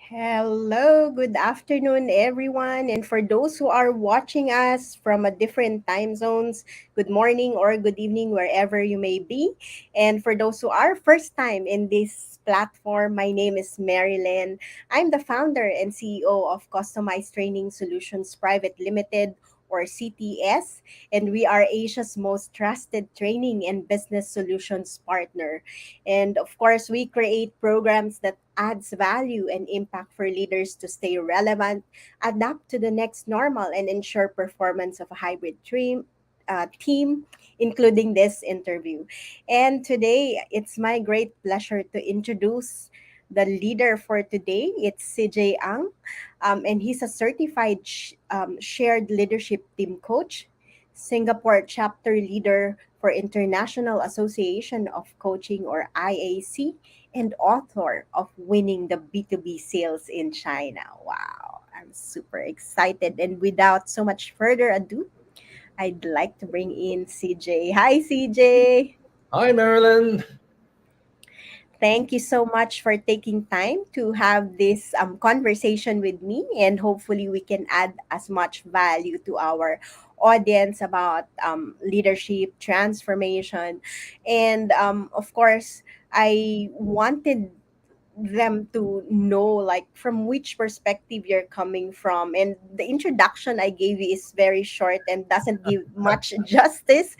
Hello, good afternoon, everyone. And for those who are watching us from a different time zones, good morning or good evening, wherever you may be. And for those who are first time in this platform, my name is Marilyn. I'm the founder and CEO of Customized Training Solutions Private Limited, or CTS, and we are Asia's most trusted training and business solutions partner. And of course, we create programs that adds value and impact for leaders to stay relevant, adapt to the next normal, and ensure performance of a hybrid team, including this interview. And today, it's my great pleasure to introduce the leader for today. It's CJ Ang, and he's a certified shared leadership team coach, Singapore chapter leader for International Association of Coaching, or IAC, and author of Winning the B2B Sales in China. Wow, I'm super excited. And without so much further ado, I'd like to bring in CJ. Hi, CJ. Hi, Marilyn. Thank you so much for taking time to have this conversation with me, and hopefully, we can add as much value to our audience about leadership, transformation, and of course, I wanted them to know like from which perspective you're coming from, and the introduction I gave you is very short and doesn't give much justice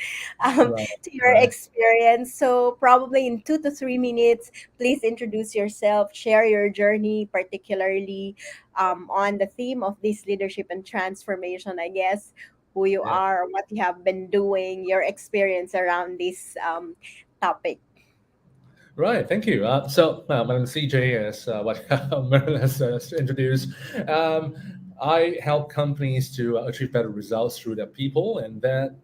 Right, to your right. experience. So probably in 2 to 3 minutes, please introduce yourself, share your journey, particularly on the theme of this leadership and transformation, I guess, who you Yeah, are, what you have been doing, your experience around this topic. right. Thank you. My name is CJ, as what Marilyn has introduced. Um, I help companies to achieve better results through their people, and that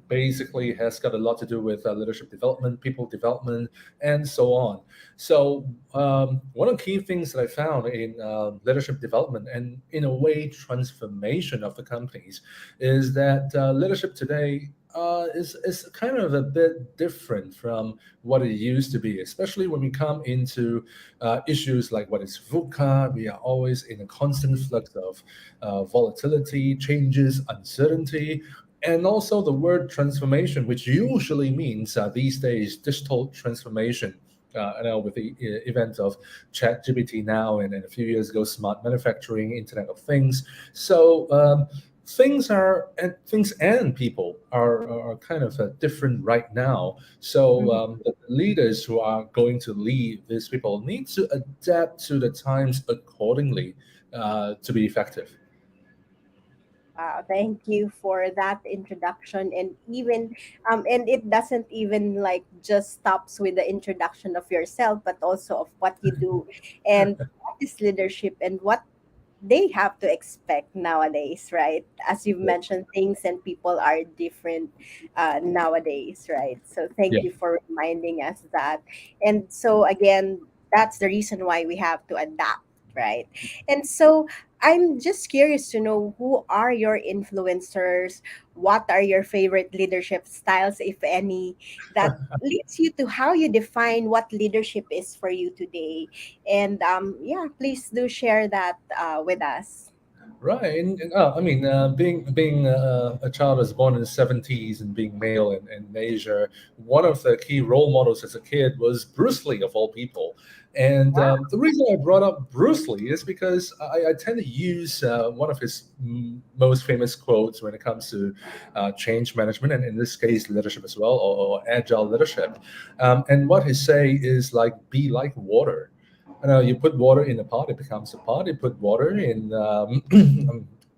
basically has got a lot to do with leadership development, people development, and so on. One of the key things that I found in leadership development and, in a way, transformation of the companies is that leadership today is kind of a bit different from what it used to be, especially when we come into issues like what is VUCA. We are always in a constant flux of volatility, changes, uncertainty, and also the word transformation, which usually means these days digital transformation. With the event of ChatGPT now, and a few years ago, smart manufacturing, Internet of Things. Things and people are kind of different right now. The leaders who are going to lead these people need to adapt to the times accordingly to be effective. Wow, thank you for that introduction. And it doesn't even like just stops with the introduction of yourself, but also of what you do and what is leadership and what they have to expect nowadays, right? As you've Yeah. mentioned, things and people are different nowadays, right? So thank Yeah. you for reminding us that. And so again, that's the reason why we have to adapt, right? And so I'm just curious to know, who are your influencers? What are your favorite leadership styles, if any, that leads you to how you define what leadership is for you today? And yeah, please do share that with us. Right, I mean, being a child that's born in the '70s and being male in Asia, one of the key role models as a kid was Bruce Lee, of all people. And Wow. the reason I brought up Bruce Lee is because I tend to use one of his most famous quotes when it comes to change management, and in this case, leadership as well, or agile leadership. And what he say is like, be like water. You put water in a pot, it becomes a pot. You put water in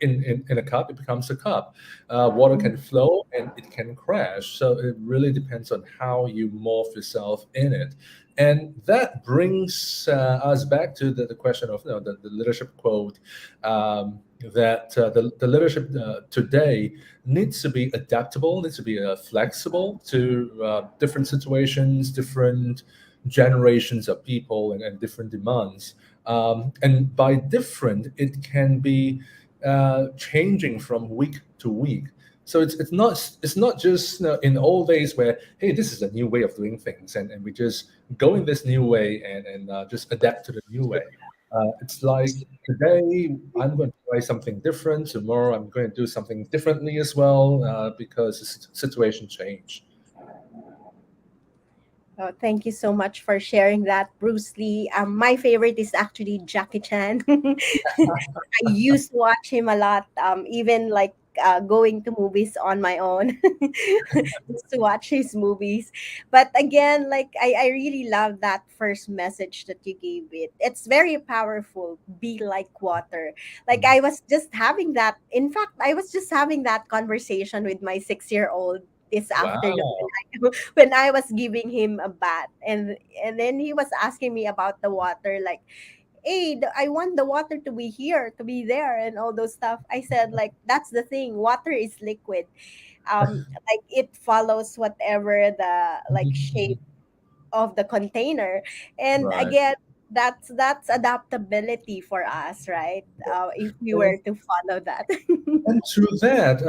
in a cup, it becomes a cup. Water Mhm. can flow and it can crash. So it really depends on how you morph yourself in it. And that brings us back to the question of the leadership quote, that the leadership today needs to be adaptable, needs to be flexible to different situations, different generations of people, and different demands. And by different, it can be changing from week to week. So it's not just in old days where, hey, this is a new way of doing things, and we just go in this new way and just adapt to the new way. It's like today I'm going to try something different. Tomorrow I'm going to do something differently as well because the situation changed. Oh, thank you so much for sharing that, Bruce Lee. My favorite is actually Jackie Chan. I used to watch him a lot, even like going to movies on my own, just to watch his movies. But again, like I really love that first message that you gave it. It's very powerful. Be like water. Like I was just having that. In fact, I was just having that conversation with my 6-year-old this afternoon Wow. when I was giving him a bath, and then he was asking me about the water, like, hey, I want the water to be here, to be there, and all those stuff. I said, like, that's the thing. Water is liquid. Like it follows whatever the like shape of the container, and Right. again, that's adaptability for us, right? If we And, were to follow that. and through that,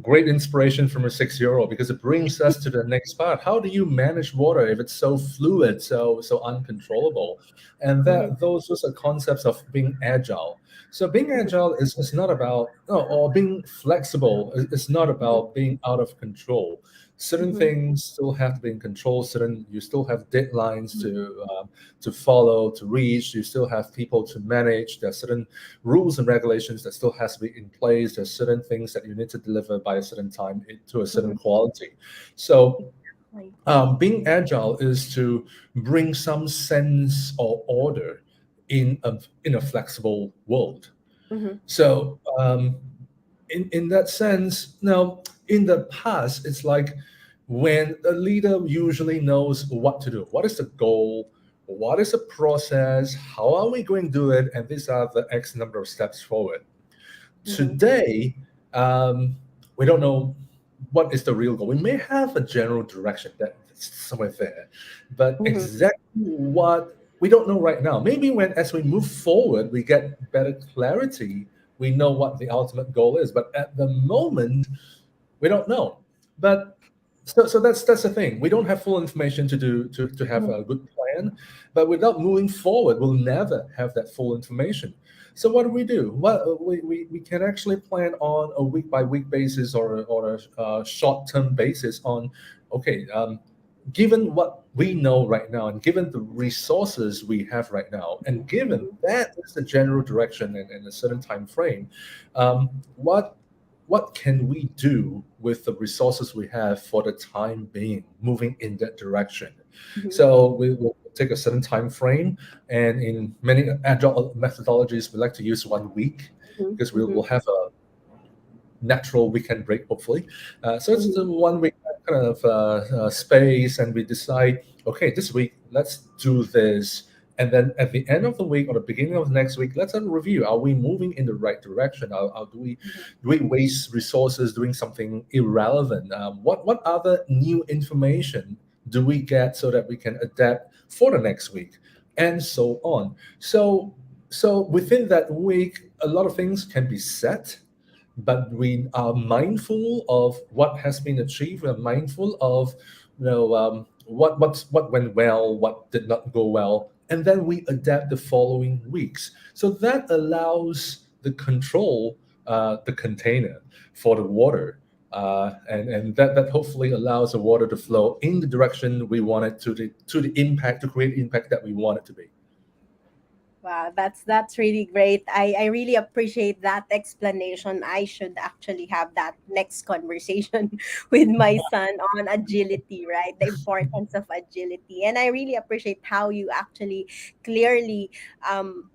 great inspiration from a 6-year-old because it brings us to the next part. How do you manage water if it's so fluid, so uncontrollable? And Mhm, that those are concepts of being agile. So being mhm, agile is not about no, or being flexible. It's not mhm, about being out of control. Certain mhm, things still have to be in control. Certain you still have deadlines mhm, to follow, to reach. You still have people to manage. There are certain rules and regulations that still has to be in place. There's certain things that you need to deliver by a certain time to a certain mhm. quality. So Like, being agile is to bring some sense or order in a flexible world. mhm, So in that sense, now in the past, it's like when a leader usually knows what to do, what is the goal, what is the process, how are we going to do it, and these are the X number of steps forward. mhm, Today, we don't know what is the real goal. We may have a general direction that's somewhere there, but mhm, exactly what we don't know right now. Maybe when as we move forward, we get better clarity. We know what the ultimate goal is, but at the moment, we don't know. But so that's the thing. We don't have full information to have mhm, a good plan, but without moving forward, we'll never have that full information. So what do we do? Well, we can actually plan on a week by week basis or a short term basis on, okay, given what we know right now and given the resources we have right now and given mhm, that is the general direction in a certain time frame, what can we do with the resources we have for the time being moving in that direction. mhm, So we will take a certain time frame, and in many agile methodologies we like to use 1 week mhm, because we mhm, will have a natural weekend break, hopefully. So it's mhm, the 1 week kind of space, and we decide, okay, this week let's do this. And then at the end of the week or the beginning of the next week, let's have a review. Are we moving in the right direction? Do we waste resources doing something irrelevant? What other new information do we get so that we can adapt for the next week, and so on. So within that week, a lot of things can be set, but we are mindful of what has been achieved. We're mindful of what went well, what did not go well, and then we adapt the following weeks. So that allows the control, the container for the water. And that hopefully allows the water to flow in the direction we want it to the impact to create impact that we want it to be. Wow, that's really great. I really appreciate that explanation. I should actually have that next conversation with my son on agility, right? The importance of agility. And I really appreciate how you actually clearly um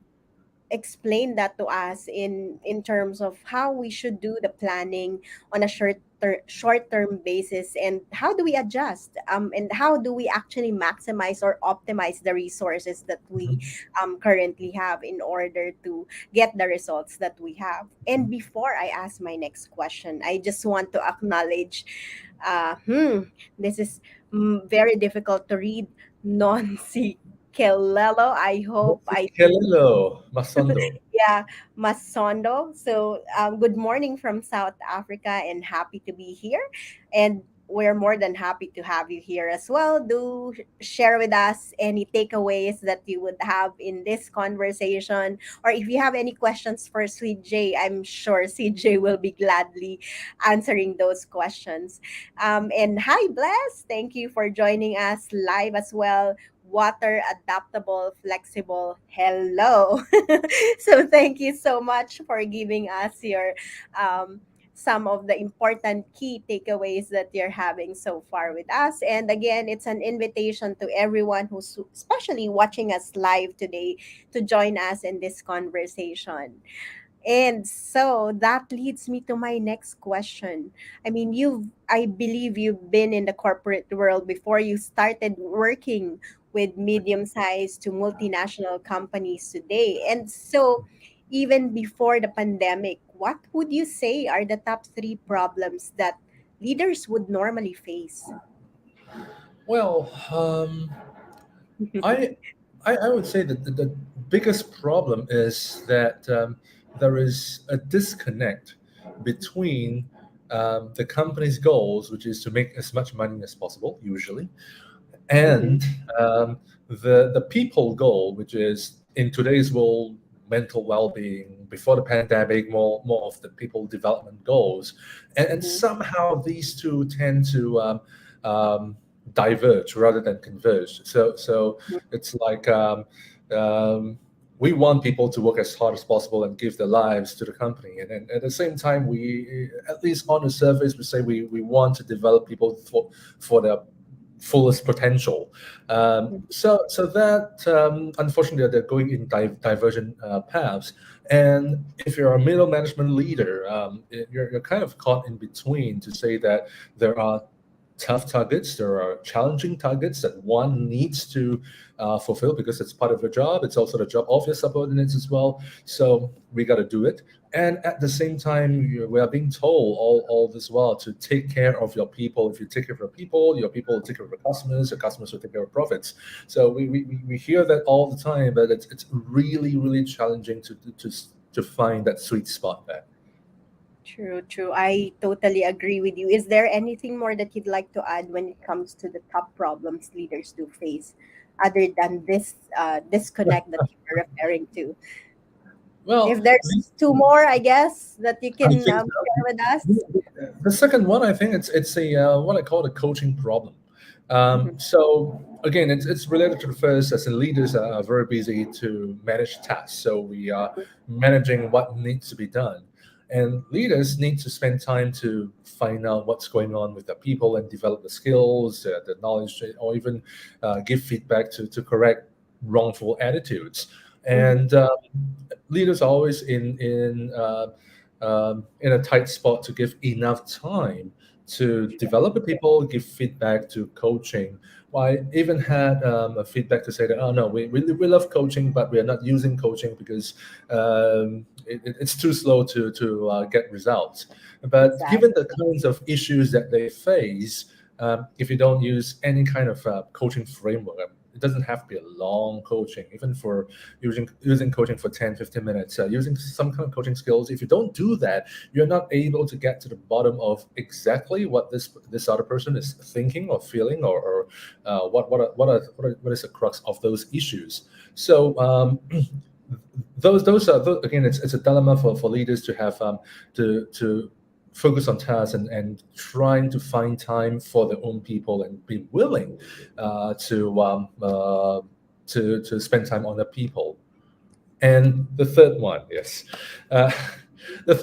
explain that to us in terms of how we should do the planning on a short term basis, and how do we adjust, and how do we actually maximize or optimize the resources that we Mhm. currently have in order to get the results that we have. And before I ask my next question, I just want to acknowledge, this is very difficult to read. Nancy Kelelo. I hope I Hello, Masondo. yeah, Masondo. So, good morning from South Africa and happy to be here. And we're more than happy to have you here as well. Do share with us any takeaways that you would have in this conversation, or if you have any questions for Sweet J, I'm sure CJ will be gladly answering those questions. And hi, Bless. Thank you for joining us live as well. Water adaptable, flexible. Hello. So thank you so much for giving us your some of the important key takeaways that you're having so far with us. And again, it's an invitation to everyone who's especially watching us live today to join us in this conversation. And so that leads me to my next question. I mean, I believe you've been in the corporate world before you started working with medium sized to multinational companies today. And so, even before the pandemic, what would you say are the top three problems that leaders would normally face? Well, I, I would say that the biggest problem is that there is a disconnect between the company's goals, which is to make as much money as possible, usually, Mm-hmm. and the people goal, which is in today's world, mental well-being. Before the pandemic, more of the people development goals, and Mm-hmm. somehow these two tend to um, diverge rather than converge. So it's like um, we want people to work as hard as possible and give their lives to the company, and at the same time, we, at least on the surface, we say we want to develop people for their fullest potential. So that unfortunately they're going in divergent paths. And if you're a middle management leader, you're kind of caught in between to say that there are tough targets, there are challenging targets that one needs to fulfill because it's part of your job. It's also the job of your subordinates as well. So we got to do it. And at the same time, we are being told all this while to take care of your people. If you take care of your people will take care of your customers will take care of profits. So we hear that all the time, but it's really, really challenging to find that sweet spot there. True, true. I totally agree with you. Is there anything more that you'd like to add when it comes to the top problems leaders do face, other than this disconnect that you were referring to? Well, If there's two more, I guess, that you I can think so. share with us. The second one, I think it's a what I call a coaching problem. Mhm. So again, it's related to the first, as in leaders are very busy to manage tasks. So we are managing what needs to be done, and leaders need to spend time to find out what's going on with the people and develop the skills, the knowledge, or even give feedback to correct wrongful attitudes. Mhm. And leaders are always in a tight spot to give enough time to develop the people, give feedback to coaching. Well, I even had a feedback to say that, oh no, we love coaching, but we are not using coaching because it's too slow to get results. But given Exactly. the kinds of issues that they face, if you don't use any kind of coaching framework, it doesn't have to be a long coaching, even for using coaching for 10, 15 minutes, using some kind of coaching skills. If you don't do that, you're not able to get to the bottom of exactly what this other person is thinking or feeling, or what is the crux of those issues. So again, it's a dilemma for leaders to have to focus on tasks and trying to find time for their own people and be willing uh, to um, uh, to spend time on the people. And the third one, yes, uh, the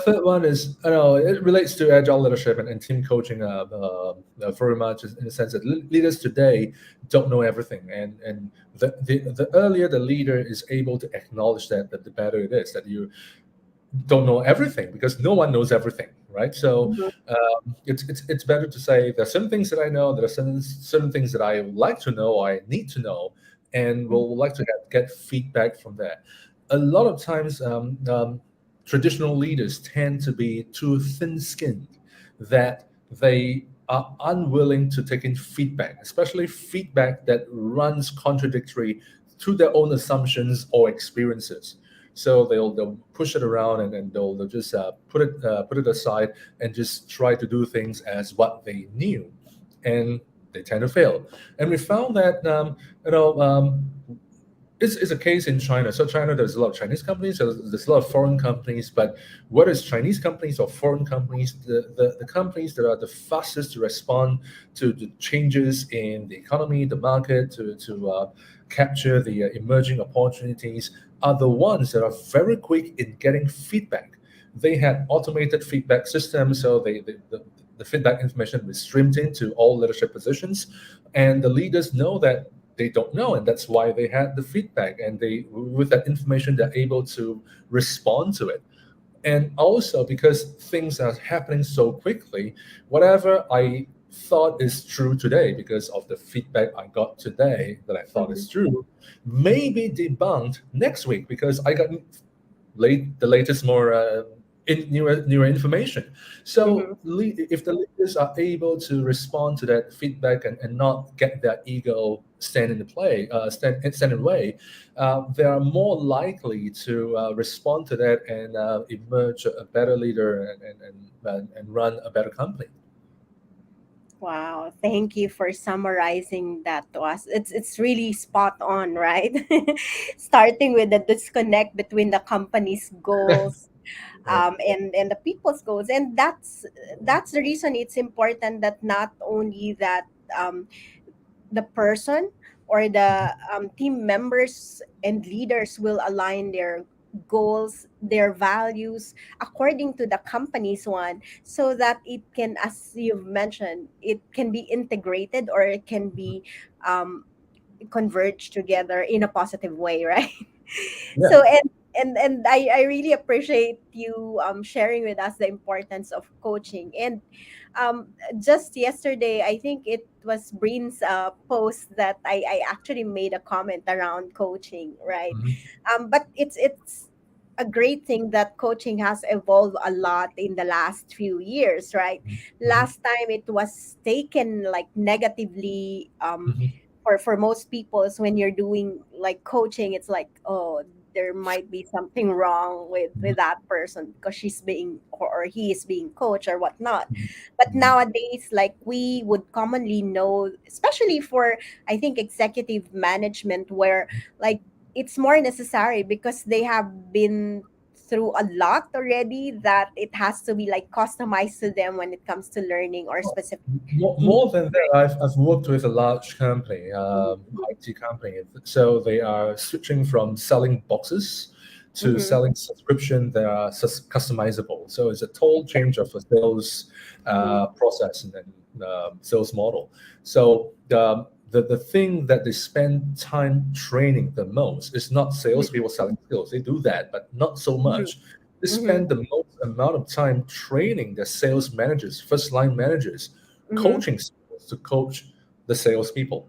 third one is, I know it relates to agile leadership and team coaching very much, in the sense that leaders today don't know everything, and the earlier the leader is able to acknowledge that the better it is that you don't know everything, because no one knows everything, right? So Mhm. it's better to say there are certain things that I know, there are certain things that I would like to know, or I need to know, and Mhm. will like to get feedback from there. A lot of times, traditional leaders tend to be too thin-skinned, that they are unwilling to take in feedback, especially feedback that runs contradictory to their own assumptions or experiences. So they'll push it around, and then they'll just put it aside and just try to do things as what they knew, and they tend to fail. And we found that you know it's a case in China. So China, there's a lot of Chinese companies, there's a lot of foreign companies, but whether it's Chinese companies or foreign companies, the companies that are the fastest to respond to the changes in the economy, the market, to capture the emerging opportunities are the ones that are very quick in getting feedback. They had automated feedback systems, so the feedback information was streamed into all leadership positions, and the leaders know that they don't know, and that's why they had the feedback, and they with that information they're able to respond to it. And also because things are happening so quickly, whatever I thought is true today because of the feedback I got today that I thought Mm-hmm. is true may be debunked next week because I got the latest more newer information. So Mm-hmm. if the leaders are able to respond to that feedback and not get their ego stand in the way, they are more likely to respond to that and emerge a better leader and run a better company. Wow, thank you for summarizing that to us. It's really spot on, right? Starting with the disconnect between the company's goals Right. and the people's goals, and that's the reason it's important that not only that the person or Mhm. the team members and leaders will align their goals, their values according to the company's one, so that it can, as you've mentioned, it can be integrated or it can be um, converge together in a positive way, right? Yeah. So and I really appreciate you sharing with us the importance of coaching. And um just yesterday, I think it was Breen's post that I actually made a comment around coaching, right? Mhm. But it's a great thing that coaching has evolved a lot in the last few years, right? Mhm. Last time it was taken like negatively Mhm. for most people is when you're doing like coaching, it's like, oh, there might be something wrong with Mhm. that person because she's being or he is being coached or whatnot. Mhm. But Mhm. nowadays, like we would commonly know, especially for I think executive management, where like it's more necessary because they have been through a lot already, that it has to be like customized to them when it comes to learning or specific More needs, than that, right? I've worked with a large company, IT company. So they are switching from selling boxes to Mm-hmm. selling subscription that are customizable. So it's a total change of a sales Mm-hmm. process and then sales model. So the thing that they spend time training the most is not salespeople selling skills. They do that, but not so Mm-hmm. much. They Mm-hmm. spend the most amount of time training the sales managers, first line managers, Mm-hmm. coaching skills to coach the salespeople.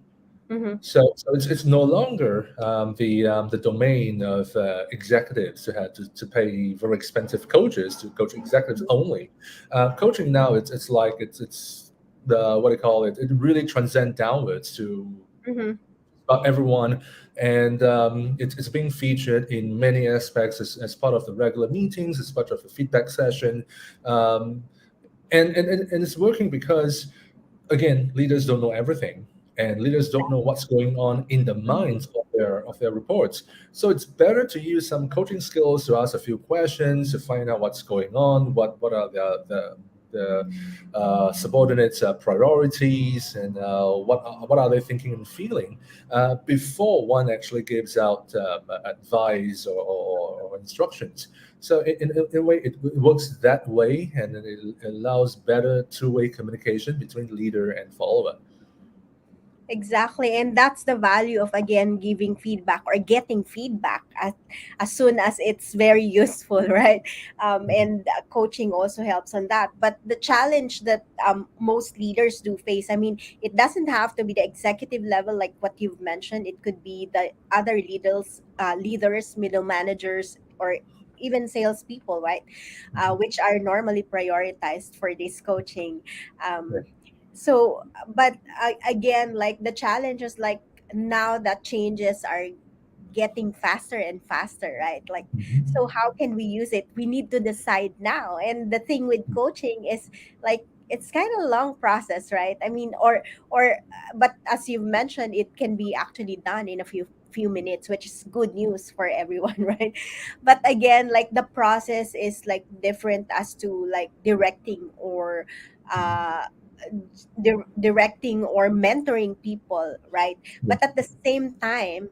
Mm-hmm. So it's no longer the domain of executives to have to pay very expensive coaches to coach executives only. Coaching now it's like it's the what do you call it? It really transcends downwards to Mm-hmm. about everyone, and it's being featured in many aspects as part of the regular meetings, as part of the feedback session, um, and it's working because again, leaders don't know everything, and leaders don't know what's going on in the Mm-hmm. minds of their reports. So it's better to use some coaching skills to ask a few questions to find out what's going on, what are the subordinates' priorities, and what are they thinking and feeling before one actually gives out advice or instructions. So in a way, it works that way, and it allows better two-way communication between leader and follower. Exactly. And that's the value of, again, giving feedback or getting feedback as soon as it's very useful, right? Mhm. And coaching also helps on that. But the challenge that most leaders do face, I mean, it doesn't have to be the executive level like what you've mentioned. It could be the other leaders, middle managers, or even salespeople, right? Mhm. Which are normally prioritized for this coaching. Yeah. But again, like the challenge is like now that changes are getting faster and faster, right? Like, so Mhm. how can we use it? We need to decide now. And the thing with coaching is like it's kind of a long process, right? I mean, or but as you've mentioned, it can be actually done in a few minutes, which is good news for everyone, right? But again, like the process is like different as to like directing or uh directing or mentoring people, right? Yeah. But at the same time,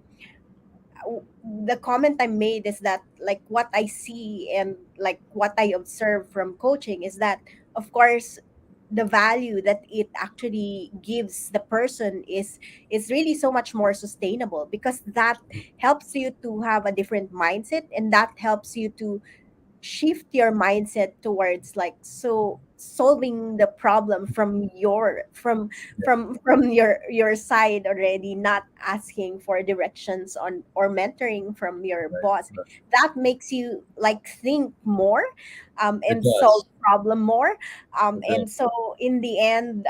the comment I made is that like what I see and like what I observe from coaching is that of course the value that it actually gives the person is really so much more sustainable because that helps you to have a different mindset, and that helps you to shift your mindset towards like so solving the problem from your Yeah. from your side already, not asking for directions on or mentoring from your Right. boss. Right. That makes you like think more, It and solve does. problem more, It and does. so in the end,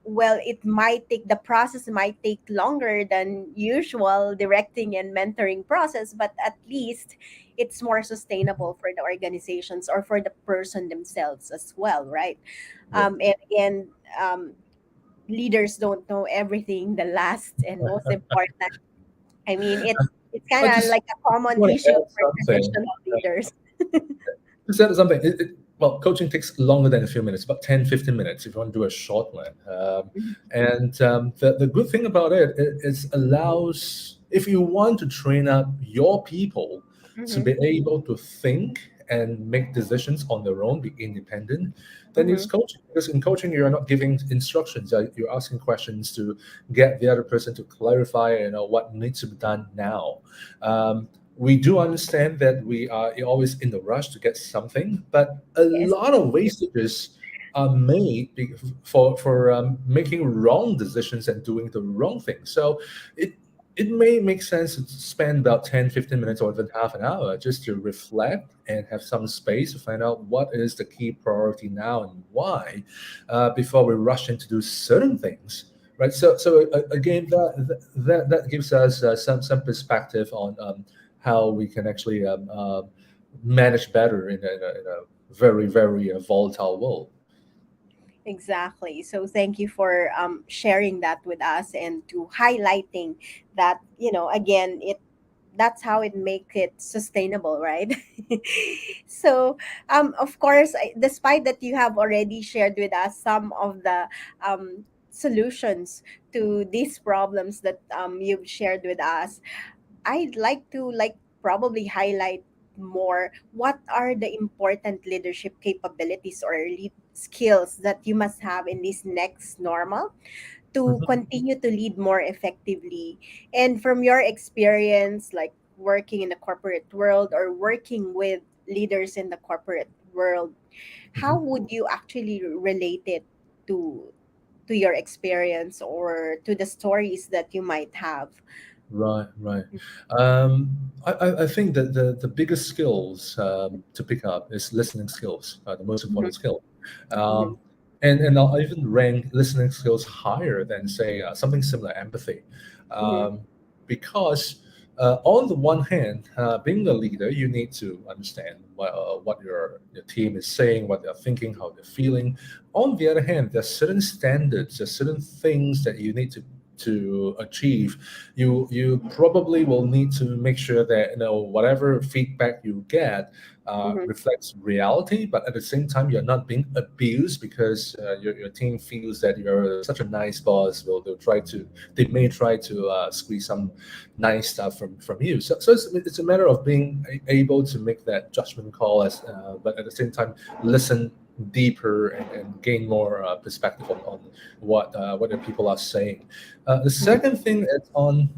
well, it might take the process might take longer than usual directing and mentoring process, but at least it's more sustainable for the organizations or for the person themselves as well, right? Yeah. And again, leaders don't know everything. The last and most important, I mean, it's kind I of just like a common want to issue add for something. traditional leaders. Just add something. Well, coaching takes longer than a few minutes, about 10, 15 minutes if you want to do a short one. And the good thing about it is allows, if you want to train up your people to Mm-hmm, be able to think and make decisions on their own, be independent, then mm-hmm, use coaching. Because in coaching, you're not giving instructions. You're asking questions to get the other person to clarify, what needs to be done now. We do understand that we are always in the rush to get something, but a yes. lot of wastages are made for making wrong decisions and doing the wrong thing. So it it may make sense to spend about 10, 15 minutes or even half an hour just to reflect and have some space to find out what is the key priority now and why, before we rush in to do certain things. Right. So again, that gives us some perspective on how we can actually manage better in a very, very volatile world. Exactly. So thank you for sharing that with us and to highlighting that, again, that's how it make it sustainable, right? So of course, despite that you have already shared with us some of the solutions to these problems that you've shared with us, I'd like to like probably highlight more what are the important leadership capabilities or lead skills that you must have in this next normal to Mhm. continue to lead more effectively. And from your experience, like working in the corporate world or working with leaders in the corporate world, how Mhm. would you actually relate it to to your experience or to the stories that you might have? Right, right. I think that the biggest skills to pick up is listening skills, the most Mhm, important skill. mhm, Um, and I'll even rank listening skills higher than, say, something similar, empathy. mhm, Um, because on the one hand, being a leader, you need to understand what your team is saying, what they're thinking, how they're feeling. On the other hand, there's certain standards, there's certain things that you need to achieve. You probably will need to make sure that whatever feedback you get mhm, reflects reality, but at the same time you're not being abused because your team feels that you're such a nice boss. They may try to squeeze some nice stuff from you. So it's a matter of being able to make that judgment call, but at the same time listen deeper and gain more perspective on what the people are saying. The mhm, second thing is on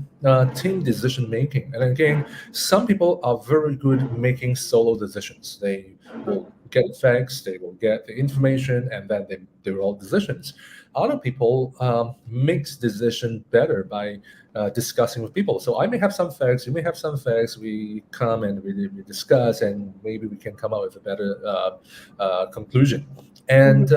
team decision making. And again, some people are very good making solo decisions. They will get facts, they will get the information, and then they roll decisions. Other people makes decision better by discussing with people. So I may have some facts, you may have some facts. We come and we discuss, and maybe we can come up with a better conclusion. mhm, And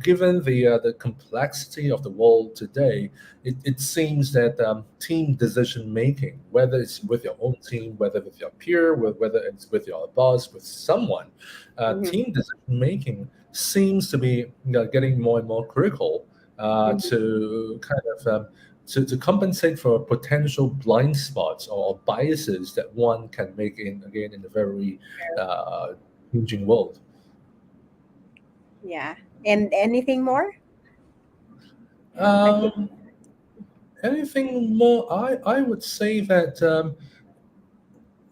given the complexity of the world today, it seems that team decision making, whether it's with your own team, whether with your peer, whether it's with your boss, with someone, Mm-hmm. team decision making seems to be getting more and more critical Mm-hmm. to kind of to compensate for potential blind spots or biases that one can make in again in a very uh, changing world. Yeah. And anything more that you? Um, Anything more? I would say that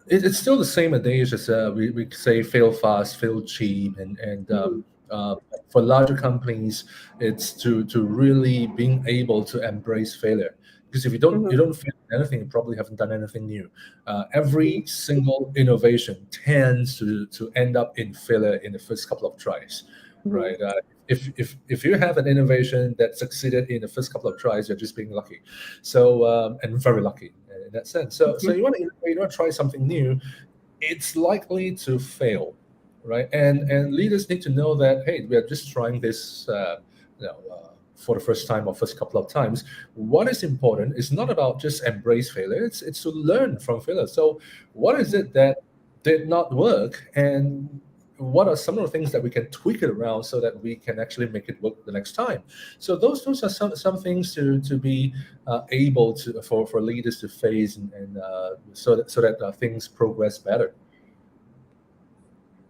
it's still the same adage as we say fail fast, fail cheap, and Mhm. uh, for larger companies, it's to really being able to embrace failure. Because if you Mhm. don't fail in anything, you probably haven't done anything new. Mhm. Every single innovation tends to end up in failure in the first couple of tries, Mhm. right? If you have an innovation that succeeded in the first couple of tries, you're just being lucky. So and very lucky in that sense. So Mhm. you want to try something new, it's likely to fail, right? And leaders need to know that hey, we are just trying this. For the first time or first couple of times, what is important is not about just embrace failure. It's to learn from failure. So, what is it that did not work, and what are some of the things that we can tweak it around so that we can actually make it work the next time? So those are some things to be able to for leaders to face and so that things progress better.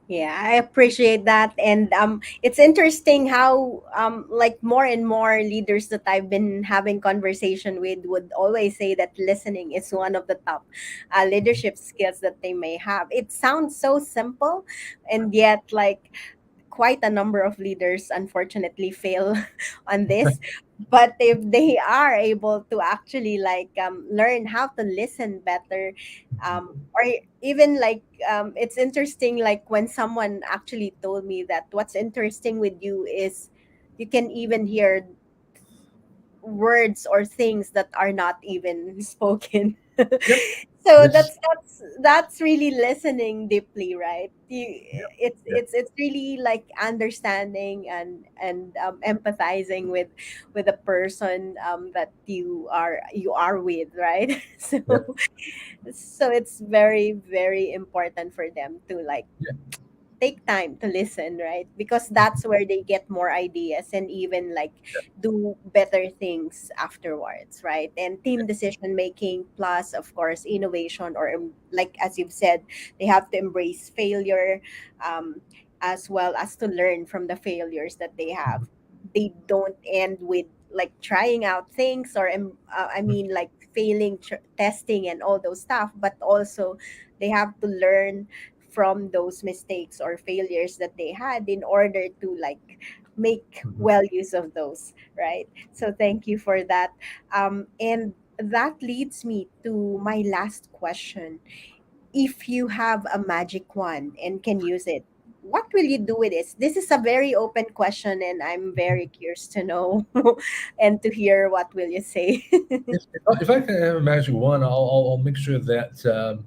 Yeah, I appreciate that, and it's interesting how like more and more leaders that I've been having conversation with would always say that listening is one of the top leadership skills that they may have. It sounds so simple, and yet like quite a number of leaders unfortunately fail on this, but if they are able to actually like learn how to listen better, or even like it's interesting like when someone actually told me that what's interesting with you is you can even hear words or things that are not even spoken. Yep. So Yes. that's really listening deeply, right? Yep. It's really like understanding and empathizing with the person that you are with, right? So Yep. so it's very very important for them to like Yep. take time to listen, right? Because that's where they get more ideas and even like do better things afterwards, right? And team decision making plus, of course, innovation or like as you've said, they have to embrace failure, um, as well as to learn from the failures that they have. They don't end with like trying out things or I mean like failing testing and all those stuff, but also they have to learn from those mistakes or failures that they had in order to like make Mhm. well use of those, right? So thank you for that. And that leads me to my last question. If you have a magic wand and can use it, what will you do with this? This is a very open question and I'm very curious to know and to hear what will you say. If I can have a magic wand, I'll make sure that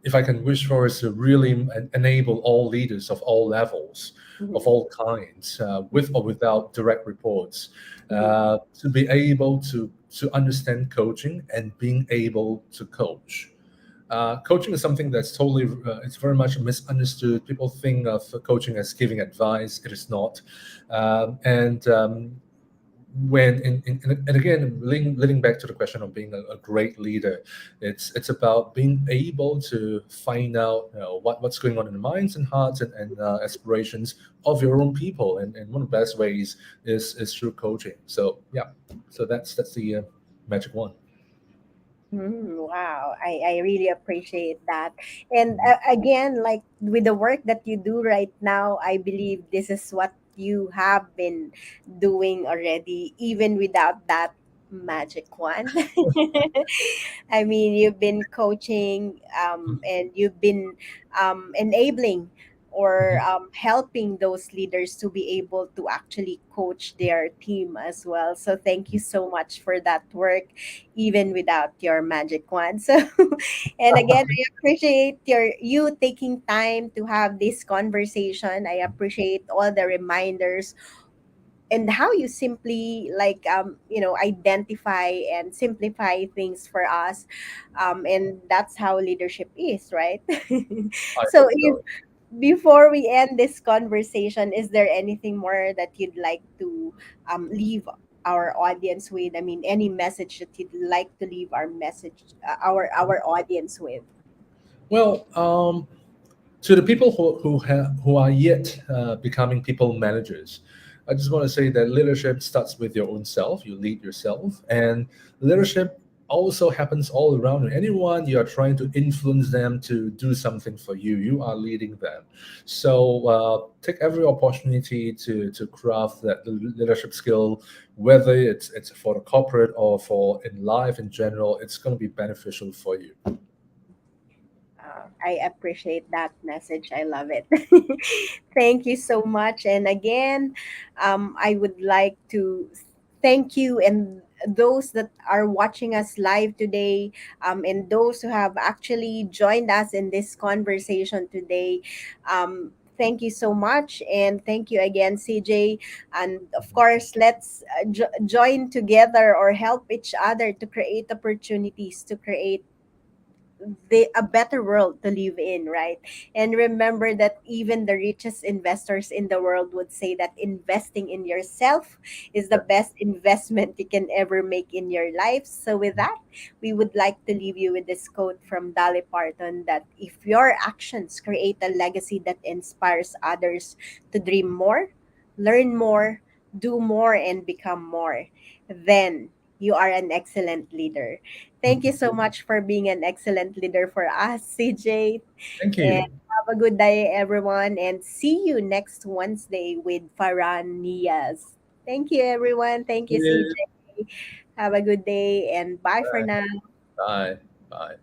if I can wish for is to really enable all leaders of all levels, of Mhm, all kinds, with or without direct reports, mhm, to be able to understand coaching and being able to coach. Coaching is something that's totally it's very much misunderstood. People think of coaching as giving advice. It is not, and when and again leading back to the question of being a great leader, it's about being able to find out what's going on in the minds and hearts and aspirations of your own people, and one of the best ways is through coaching. So yeah, so that's the magic one. Wow, I really appreciate that. And again, like with the work that you do right now, I believe this is what you have been doing already, even without that magic wand. I mean, you've been coaching and you've been enabling or Mhm. helping those leaders to be able to actually coach their team as well. So thank you so much for that work, even without your magic wand. So, and again, I appreciate you taking time to have this conversation. I appreciate all the reminders and how you simply like identify and simplify things for us, and that's how leadership is, right? I So think if so. before we end this conversation, is there anything more that you'd like to leave our audience with? I mean, any message that you'd like to leave our message, our audience with? Well, to the people who are yet becoming people managers, I just want to say that leadership starts with your own self. You lead yourself, and leadership also happens all around you. Anyone you are trying to influence them to do something for you, you are leading them. So take every opportunity to craft that leadership skill, whether it's for the corporate or for in life in general. It's going to be beneficial for you. I appreciate that message. I love it. Thank you so much. And again, I would like to thank you and those that are watching us live today, and those who have actually joined us in this conversation today. Thank you so much. And thank you again, CJ. And of course, let's join together or help each other to create opportunities, to create a better world to live in, right? And remember that even the richest investors in the world would say that investing in yourself is the Yeah. best investment you can ever make in your life. So with that, we would like to leave you with this quote from Dolly Parton, that if your actions create a legacy that inspires others to dream more, learn more, do more, and become more, then you are an excellent leader. Thank you so much for being an excellent leader for us, CJ. Thank And you. have a good day, everyone. And see you next Wednesday with Farhan Niaz. Thank you, everyone. Thank you, Yeah. CJ. Have a good day and bye for now. Bye. Bye.